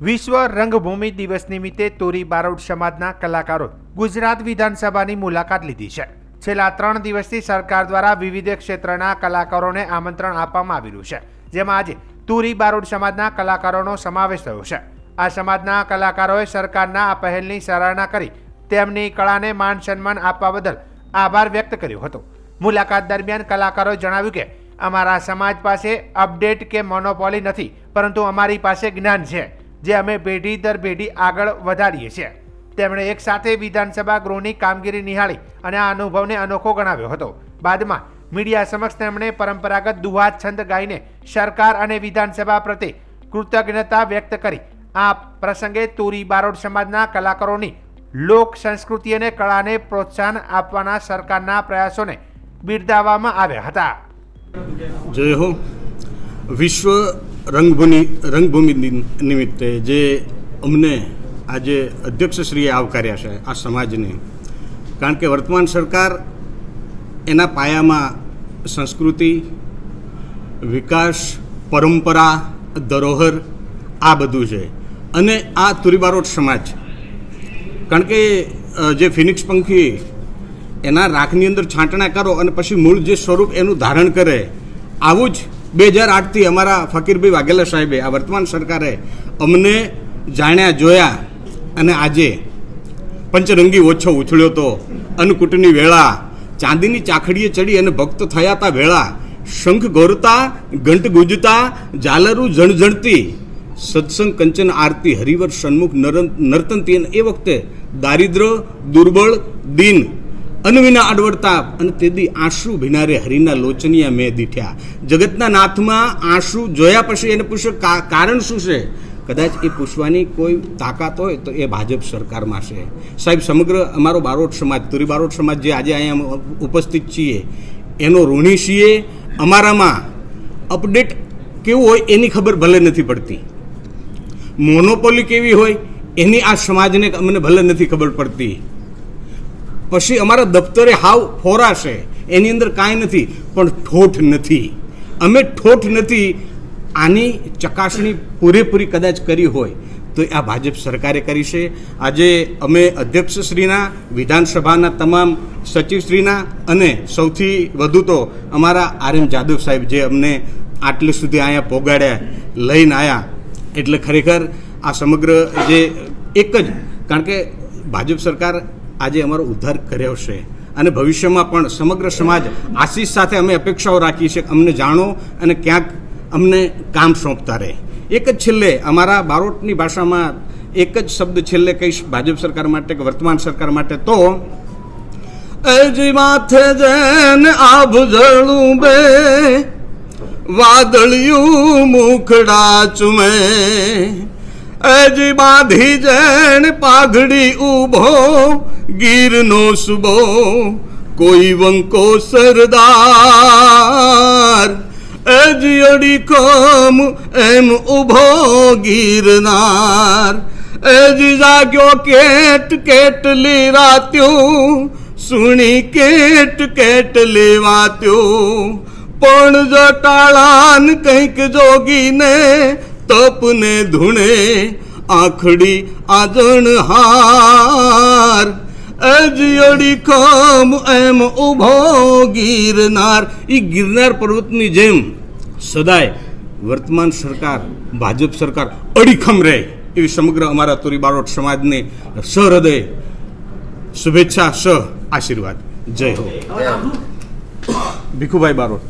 વિશ્વ રંગભૂમિ દિવસ નિમિત્તે તોરી બારોટ સમાજના કલાકારો ગુજરાત વિધાનસભાની મુલાકાત લીધી છે। છેલ્લા 3 દિવસથી સરકાર દ્વારા વિવિધ ક્ષેત્રના કલાકારોને આમંત્રણ આપવામાં આવી રહ્યું છે, જેમાં આજે તોરી બારોટ સમાજના કલાકારોનો સમાવેશ થયો છે। આ સમાજના કલાકારોએ સરકારના આ પહેલની સરાહના કરી તેમની કળાને માન સન્માન આપવા બદલ આભાર વ્યક્ત કર્યો હતો। મુલાકાત દરમિયાન કલાકારોએ જણાવ્યું કે અમારા સમાજ પાસે અપડેટ કે મોનોપોલી નથી, પરંતુ અમારી પાસે જ્ઞાન છે, જે અમે પેઢી દર પેઢી આગળ વધારીએ છીએ। તેમણે એક સાથે વિધાનસભા ગૃહની કામગીરી નિહાળી અને આ અનુભવને અનોખો ગણાવ્યો હતો। બાદમાં મીડિયા સમક્ષ તેમણે પરંપરાગત દુહા છંદ ગાઈને સરકાર અને વિધાનસભા પ્રત્યે કૃતજ્ઞતા વ્યક્ત કરી। આ પ્રસંગે તોરી બારોટ સમાજના કલાકારોની લોક સંસ્કૃતિ અને કળાને પ્રોત્સાહન આપવાના સરકારના પ્રયાસોને બિરદાવવામાં આવ્યા હતા। જય હો। વિશ્વ રંગભૂમિ નિમિત્તે જે અમને આજે અધ્યક્ષશ્રીએ આવકાર્યા છે આ સમાજને, કારણ કે વર્તમાન સરકાર એના પાયામાં સંસ્કૃતિ, વિકાસ, પરંપરા, ધરોહર આ બધું છે। અને આ તોરી બારોટ સમાજ, કારણ કે જે ફિનિક્સ પંખી એના રાખની અંદર છાંટણા કરો અને પછી મૂળ જે સ્વરૂપ એનું ધારણ કરે, આવું જ 2008થી અમારા ફકીરભાઈ વાઘેલા સાહેબે, આ વર્તમાન સરકારે અમને જાણ્યા જોયા અને આજે પંચરંગી ઓછો ઉછળ્યો તો અન્નકૂટની વેળા, ચાંદીની ચાખડીએ ચડી અને ભક્ત થયા તા વેળા, શંખ ગોરતા, ઘંટ ગુંજતા, ઝાલરું જણઝણતી, સત્સંગ કંચન આરતી, હરિવર સન્મુખ નર્તનતી। એ વખતે દારિદ્ર, દુર્બળ, દીન અનવિના અડવડતા અને તેદી આંસુ ભીનારે હરિના લોચનિયા મેં દીઠ્યા। જગતના નાથમાં આંસુ જોયા પછી એને પૂછ્યું કારણ શું છે? કદાચ એ પૂછવાની કોઈ તાકાત હોય તો એ ભાજપ સરકારમાં છે સાહેબ। સમગ્ર અમારો બારોટ સમાજ, તોરી બારોટ સમાજ જે આજે અહીંયા ઉપસ્થિત છીએ એનો ઋણી છીએ। અમારામાં અપડેટ કેવું હોય એની ખબર ભલે નથી પડતી, મોનોપોલી કેવી હોય એની આ સમાજને અમને ભલે નથી ખબર પડતી, પછી અમારા દફતરે હાવ ફોરા છે, એની અંદર કાંઈ નથી, પણ ઠોઠ નથી। અમે ઠોઠ નથી, આની ચકાસણી પૂરેપૂરી કદાચ કરી હોય તો આ ભાજપ સરકારે કરી છે। આજે અમે અધ્યક્ષશ્રીના, વિધાનસભાના તમામ સચિવશ્રીના અને સૌથી વધુ તો અમારા RM જાદવ સાહેબ જે અમને આટલે સુધી અહીંયા પોગાડ્યા, લઈને આવ્યા, એટલે ખરેખર આ સમગ્ર જે એક જ, કારણ કે ભાજપ સરકાર આજે અમારો ઉદ્ધાર કર્યો છે અને ભવિષ્યમાં પણ સમગ્ર સમાજ આશીષ સાથે અમે અપેક્ષાઓ રાખીએ છીએ કે અમને જાણો અને ક્યાંક અમને કામ સોંપતા રહે। એક જ છેલ્લે અમારા બારોટની ભાષામાં એક જ શબ્દ છેલ્લે કહીશ ભાજપ સરકાર માટે કે વર્તમાન સરકાર માટે, તો એજી માથે જેન આભજળું બે વાદળિયું મુખડા ચુમે, એજી બાંધી જેણ પાઘડી ઊભો ગીરનો સુબો કોઈ વંકો સરદાર, એજી અડીખમ એમ ઊભો ગીરનાર, એજી જાગ્યો કેટ કેટલી રાત્યું સુણી કેટ કેટલી વાત્યું, પણ જટાળાન કંઈક જોગીને તપને ધૂણે આખડી આજણ હાર, એજી અડીખમ એમ ઊભો ગીરનાર। એ ગિરનાર પર્વતની જેમ સદાય વર્તમાન સરકાર, ભાજપ સરકાર અડીખમ રહે એવી સમગ્ર અમારા તોરી બારોટ સમાજને સહૃદય શુભેચ્છા, સહ આશીર્વાદ। જય હો। ભીખુભાઈ બારોટ।